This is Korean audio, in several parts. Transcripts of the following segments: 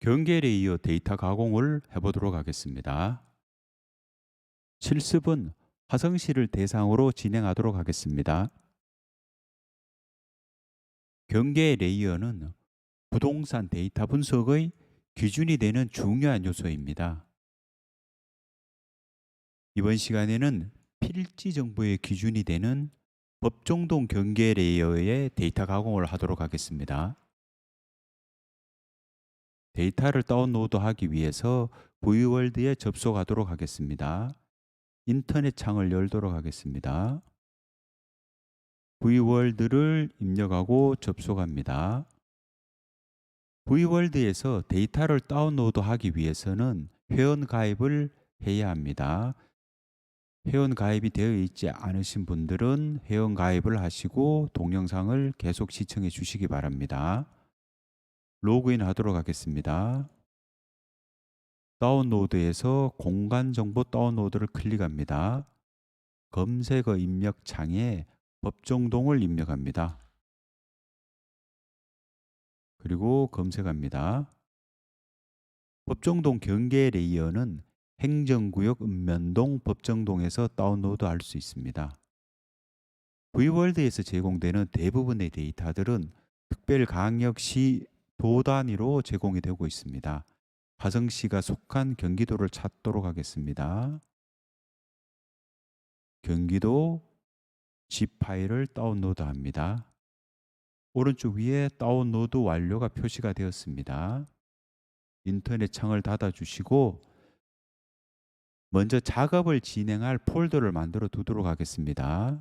경계 레이어 데이터 가공을 해보도록 하겠습니다. 실습은 화성시를 대상으로 진행하도록 하겠습니다. 경계 레이어는 부동산 데이터 분석의 기준이 되는 중요한 요소입니다. 이번 시간에는 필지 정보의 기준이 되는 법정동 경계 레이어의 데이터 가공을 하도록 하겠습니다. 데이터를 다운로드하기 위해서 V월드에 접속하도록 하겠습니다. 인터넷 창을 열도록 하겠습니다. V월드를 입력하고 접속합니다. V월드에서 데이터를 다운로드하기 위해서는 회원 가입을 해야 합니다. 회원 가입이 되어 있지 않으신 분들은 회원 가입을 하시고 동영상을 계속 시청해 주시기 바랍니다. 로그인 하도록 하겠습니다. 다운로드에서 공간정보 다운로드를 클릭합니다. 검색어 입력 창에 법정동을 입력합니다. 그리고 검색합니다. 법정동 경계 레이어는 행정구역 읍면동 법정동에서 다운로드할 수 있습니다. V월드에서 제공되는 대부분의 데이터들은 특별강력시 도 단위로 제공이 되고 있습니다. 화성시가 속한 경기도를 찾도록 하겠습니다. 경기도 zip 파일을 다운로드합니다. 오른쪽 위에 다운로드 완료가 표시가 되었습니다. 인터넷 창을 닫아 주시고 먼저 작업을 진행할 폴더를 만들어 두도록 하겠습니다.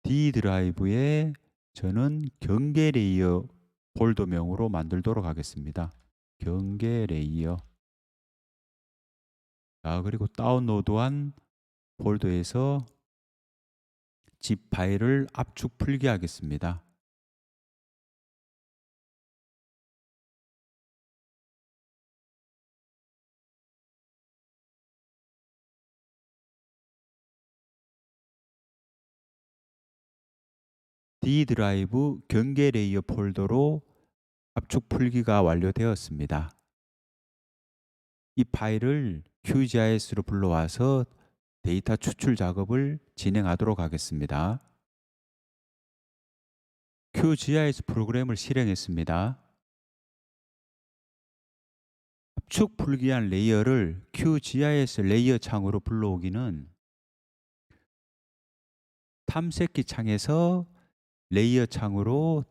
D 드라이브에 저는 경계 레이어 폴더명으로 만들도록 하겠습니다. 경계 레이어. 그리고 다운로드한 폴더에서 zip 파일을 압축 풀게 하겠습니다. D 드라이브 경계 레이어 폴더로 압축 풀기가 완료되었습니다. 이 파일을 QGIS로 불러와서 데이터 추출 작업을 진행하도록 하겠습니다. QGIS 프로그램을 실행했습니다. 압축 풀기한 레이어를 QGIS 레이어 창으로 불러오기는 탐색기 창에서 레이어 창으로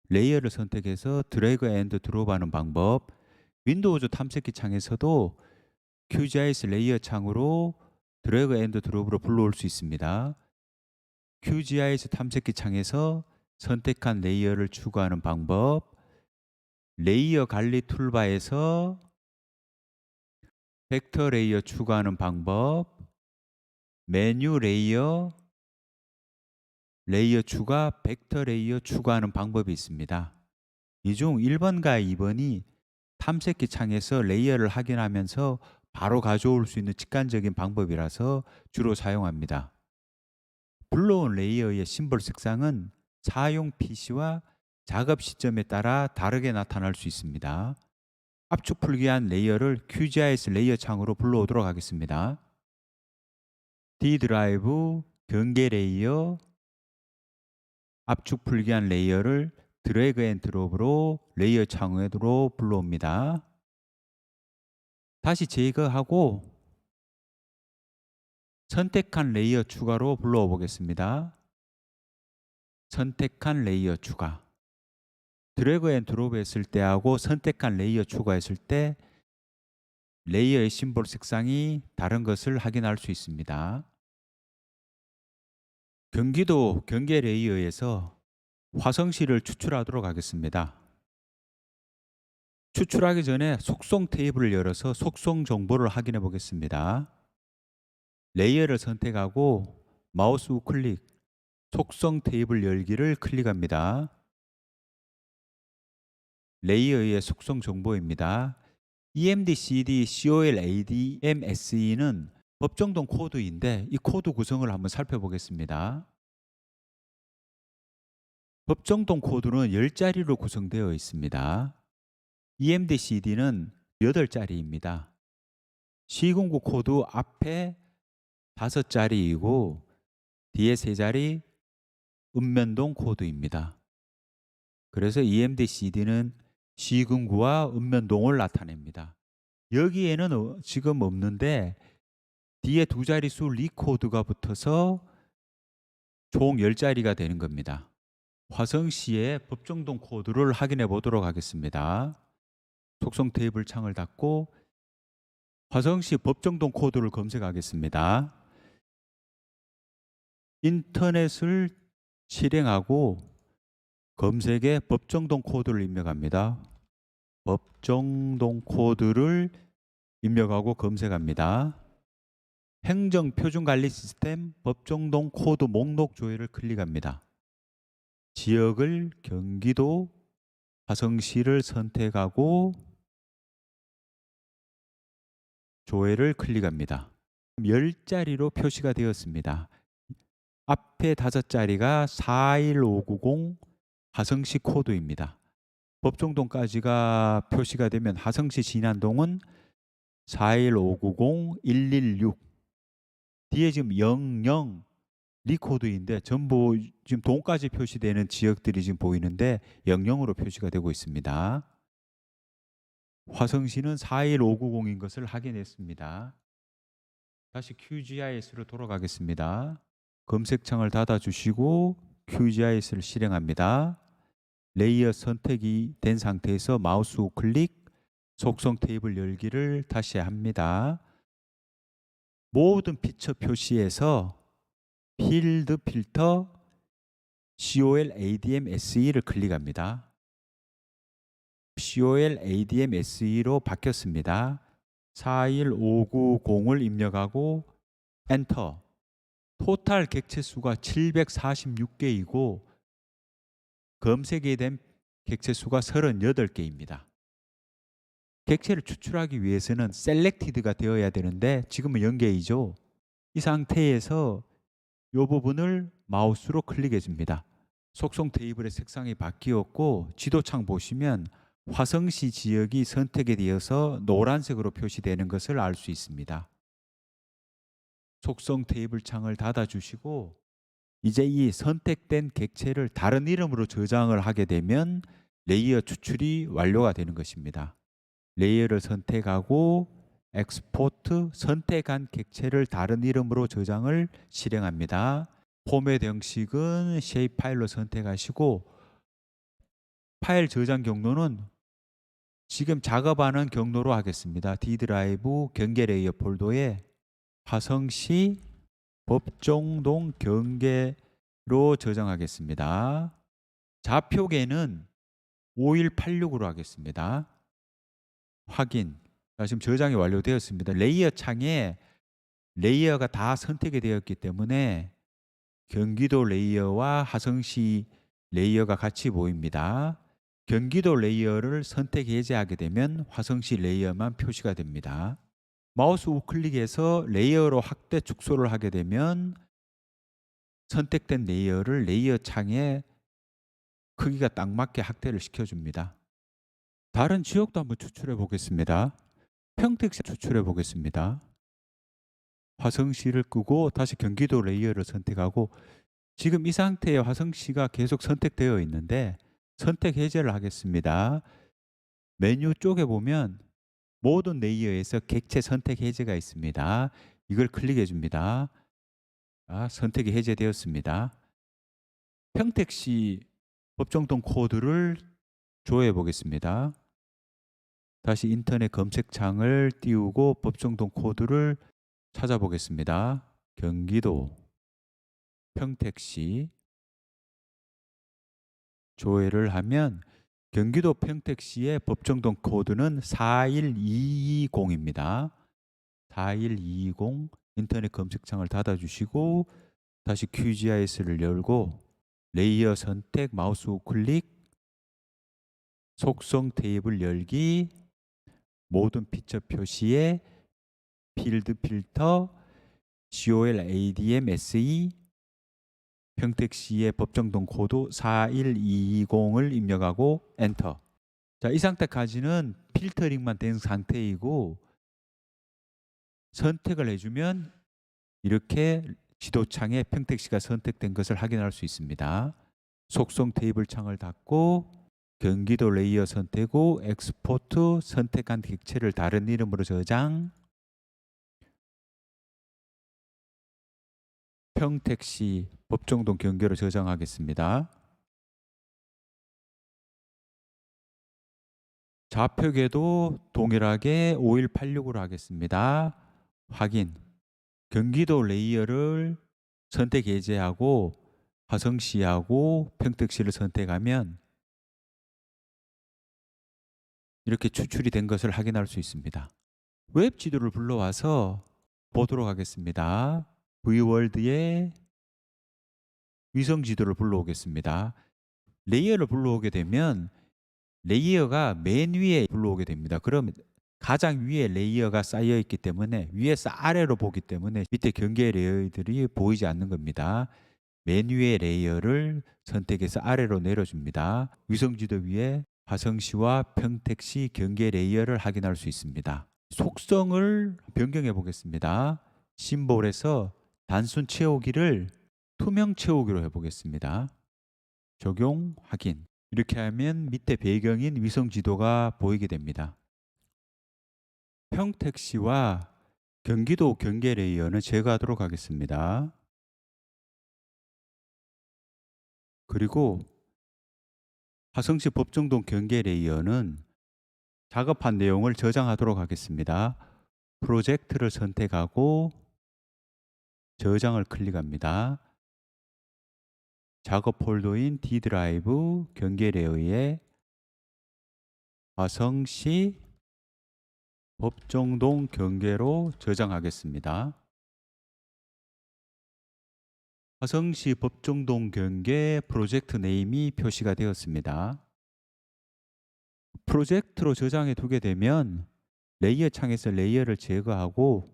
레이어를 선택해서 드래그 앤드 드롭하는 방법, 윈도우즈 탐색기 창에서도 QGIS 레이어 창으로 드래그 앤드 드롭으로 불러올 수 있습니다. QGIS 탐색기 창에서 선택한 레이어를 추가하는 방법, 레이어 관리 툴바에서 벡터 레이어 추가하는 방법, 메뉴 레이어, 레이어 추가, 벡터 레이어 추가하는 방법이 있습니다. 이 중 1번과 2번이 탐색기 창에서 레이어를 확인하면서 바로 가져올 수 있는 직관적인 방법이라서 주로 사용합니다. 불러온 레이어의 심볼 색상은 사용 PC와 작업 시점에 따라 다르게 나타날 수 있습니다. 압축 풀기한 레이어를 QGIS 레이어 창으로 불러오도록 하겠습니다. D 드라이브, 경계 레이어, 압축 풀기한 레이어를 드래그 앤 드롭으로 레이어 창으로 불러옵니다. 다시 제거하고 선택한 레이어 추가로 불러오 보겠습니다. 선택한 레이어 추가. 드래그 앤 드롭 했을 때하고 선택한 레이어 추가했을 때 레이어의 심볼 색상이 다른 것을 확인할 수 있습니다. 경기도 경계 레이어에서 화성시를 추출하도록 하겠습니다. 추출하기 전에 속성 테이블을 열어서 속성 정보를 확인해 보겠습니다. 레이어를 선택하고 마우스 우클릭, 속성 테이블 열기를 클릭합니다. 레이어의 속성 정보입니다. EMD-CD, COL-AD, MSE는 법정동 코드인데 이 코드 구성을 한번 살펴보겠습니다. 법정동 코드는 10자리로 구성되어 있습니다. EMDCD는 8자리입니다. 시군구 코드 앞에 5자리이고 뒤에 3자리 읍면동 코드입니다. 그래서 EMDCD는 시군구와 읍면동을 나타냅니다. 여기에는 지금 없는데 뒤에 2자릿수 리코드가 붙어서 총 10자리가 되는 겁니다. 화성시의 법정동 코드를 확인해 보도록 하겠습니다. 속성 테이블 창을 닫고 화성시 법정동 코드를 검색하겠습니다. 인터넷을 실행하고 검색에 법정동 코드를 입력합니다. 법정동 코드를 입력하고 검색합니다. 행정표준관리 시스템 법정동 코드 목록 조회를 클릭합니다. 지역을 경기도 화성시를 선택하고 조회를 클릭합니다. 10자리로 표시가 되었습니다. 앞에 5자리가 41590 화성시 코드입니다. 법정동까지가 표시가 되면 화성시 진안동은 41590 116 뒤에 지금 00 리코드인데 전부 지금 동까지 표시되는 지역들이 지금 보이는데 00으로 표시가 되고 있습니다. 화성시는 41590인 것을 확인했습니다. 다시 QGIS로 돌아가겠습니다. 검색창을 닫아주시고 QGIS를 실행합니다. 레이어 선택이 된 상태에서 마우스 우클릭, 속성 테이블 열기를 다시 합니다. 모든 피처 표시에서 필드 필터 COL-ADM SE를 클릭합니다. COL-ADM SE로 바뀌었습니다. 41590을 입력하고 엔터. 토탈 객체 수가 746개이고 검색이 된 객체 수가 38개입니다. 객체를 추출하기 위해서는 셀렉티드가 되어야 되는데 지금은 0개이죠. 이 상태에서 이 부분을 마우스로 클릭해 줍니다. 속성 테이블의 색상이 바뀌었고 지도창 보시면 화성시 지역이 선택이 되어서 노란색으로 표시되는 것을 알 수 있습니다. 속성 테이블 창을 닫아 주시고 이제 이 선택된 객체를 다른 이름으로 저장을 하게 되면 레이어 추출이 완료가 되는 것입니다. 레이어를 선택하고 엑스포트 선택한 객체를 다른 이름으로 저장을 실행합니다. 포맷 형식은 쉐입 파일로 선택하시고 파일 저장 경로는 지금 작업하는 경로로 하겠습니다. D 드라이브 경계 레이어 폴더에 화성시 법정동 경계로 저장하겠습니다. 좌표계는 5186으로 하겠습니다. 확인. 자, 지금 저장이 완료되었습니다. 레이어 창에 레이어가 다 선택이 되었기 때문에 경기도 레이어와 화성시 레이어가 같이 보입니다. 경기도 레이어를 선택 해제하게 되면 화성시 레이어만 표시가 됩니다. 마우스 우클릭해서 레이어로 확대 축소를 하게 되면 선택된 레이어를 레이어 창에 크기가 딱 맞게 확대를 시켜줍니다. 다른 지역도 한번 추출해 보겠습니다. 평택시 추출해 보겠습니다. 화성시를 끄고 다시 경기도 레이어를 선택하고 지금 이 상태에 화성시가 계속 선택되어 있는데 선택 해제를 하겠습니다. 메뉴 쪽에 보면 모든 레이어에서 객체 선택 해제가 있습니다. 이걸 클릭해 줍니다. 선택이 해제되었습니다. 평택시 법정동 코드를 조회해 보겠습니다. 다시 인터넷 검색창을 띄우고 법정동 코드를 찾아보겠습니다. 경기도 평택시 조회를 하면 경기도 평택시의 법정동 코드는 41220입니다. 41220 인터넷 검색창을 닫아주시고 다시 QGIS를 열고 레이어 선택 마우스 우클릭 속성 테이블 열기 모든 피처 표시에 필드 필터 COL-ADM SE 평택시의 법정동 코드 41220을 입력하고 엔터. 자, 이 상태까지는 필터링만 된 상태이고 선택을 해주면 이렇게 지도창에 평택시가 선택된 것을 확인할 수 있습니다. 속성 테이블 창을 닫고 경기도 레이어 선택 후 엑스포트 선택한 객체를 다른 이름으로 저장. 평택시 법정동 경계로 저장하겠습니다. 좌표계도 동일하게 5186으로 하겠습니다. 확인. 경기도 레이어를 선택 해제하고 화성시하고 평택시를 선택하면 이렇게 추출이 된 것을 확인할 수 있습니다. 웹 지도를 불러와서 보도록 하겠습니다. V월드에 위성 지도를 불러오겠습니다. 레이어를 불러오게 되면 레이어가 맨 위에 불러오게 됩니다. 그럼 가장 위에 레이어가 쌓여 있기 때문에 위에서 아래로 보기 때문에 밑에 경계 레이어들이 보이지 않는 겁니다. 맨 위에 레이어를 선택해서 아래로 내려줍니다. 위성지도 위에 화성시와 평택시 경계 레이어를 확인할 수 있습니다. 속성을 변경해 보겠습니다. 심볼에서 단순 채우기를 투명 채우기로 해보겠습니다. 적용 확인. 이렇게 하면 밑에 배경인 위성지도가 보이게 됩니다. 평택시와 경기도 경계 레이어는 제거하도록 하겠습니다. 그리고 화성시 법정동 경계 레이어는 작업한 내용을 저장하도록 하겠습니다. 프로젝트를 선택하고 저장을 클릭합니다. 작업 폴더인 D 드라이브 경계 레이어에 화성시 법정동 경계로 저장하겠습니다. 화성시 법정동 경계 프로젝트 네임이 표시가 되었습니다. 프로젝트로 저장해 두게 되면 레이어 창에서 레이어를 제거하고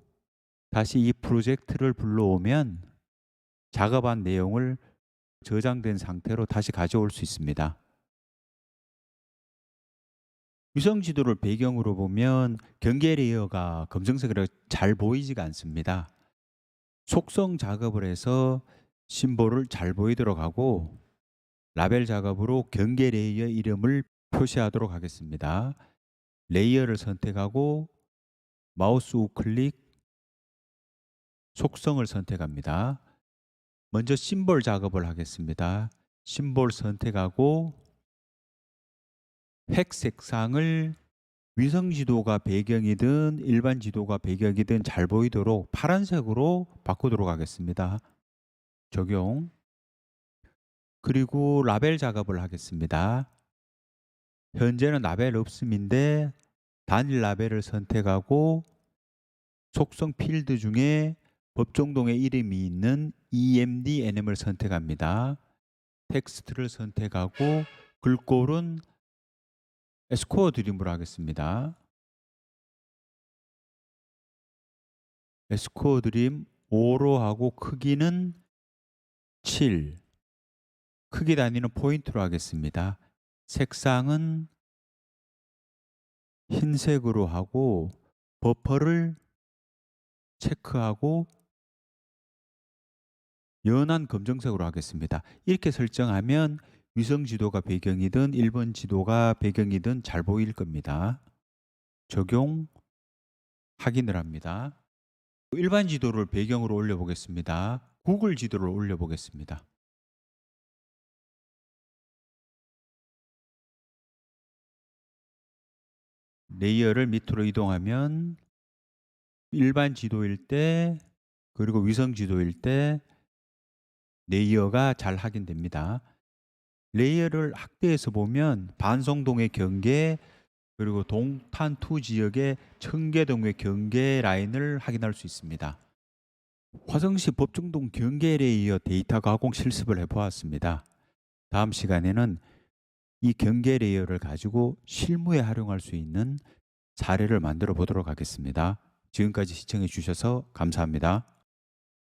다시 이 프로젝트를 불러오면 작업한 내용을 저장된 상태로 다시 가져올 수 있습니다. 위성 지도를 배경으로 보면 경계 레이어가 검정색으로 잘 보이지가 않습니다. 속성 작업을 해서 심볼을 잘 보이도록 하고 라벨 작업으로 경계 레이어 이름을 표시하도록 하겠습니다. 레이어를 선택하고 마우스 우클릭 속성을 선택합니다. 먼저 심볼 작업을 하겠습니다. 심볼 선택하고 획 색상을 위성 지도가 배경이든 일반 지도가 배경이든 잘 보이도록 파란색으로 바꾸도록 하겠습니다. 적용. 그리고 라벨 작업을 하겠습니다. 현재는 라벨 없음인데 단일 라벨을 선택하고 속성 필드 중에 법정동의 이름이 있는 EMD NM을 선택합니다. 텍스트를 선택하고 글꼴은 에스코어 드림으로 하겠습니다. 에스코어 드림 5로 하고 크기는 7. 크기 단위는 포인트로 하겠습니다. 색상은 흰색으로 하고 버퍼를 체크하고 연한 검정색으로 하겠습니다. 이렇게 설정하면 위성 지도가 배경이든 일본 지도가 배경이든 잘 보일 겁니다. 적용 확인을 합니다. 일반 지도를 배경으로 올려보겠습니다. 구글 지도를 올려보겠습니다. 레이어를 밑으로 이동하면 일반 지도일 때 그리고 위성 지도일 때 레이어가 잘 확인됩니다. 레이어를 확대해서 보면 반송동의 경계 그리고 동탄2 지역의 청계동의 경계 라인을 확인할 수 있습니다. 화성시 법정동 경계 레이어 데이터 가공 실습을 해보았습니다. 다음 시간에는 이 경계 레이어를 가지고 실무에 활용할 수 있는 사례를 만들어 보도록 하겠습니다. 지금까지 시청해 주셔서 감사합니다.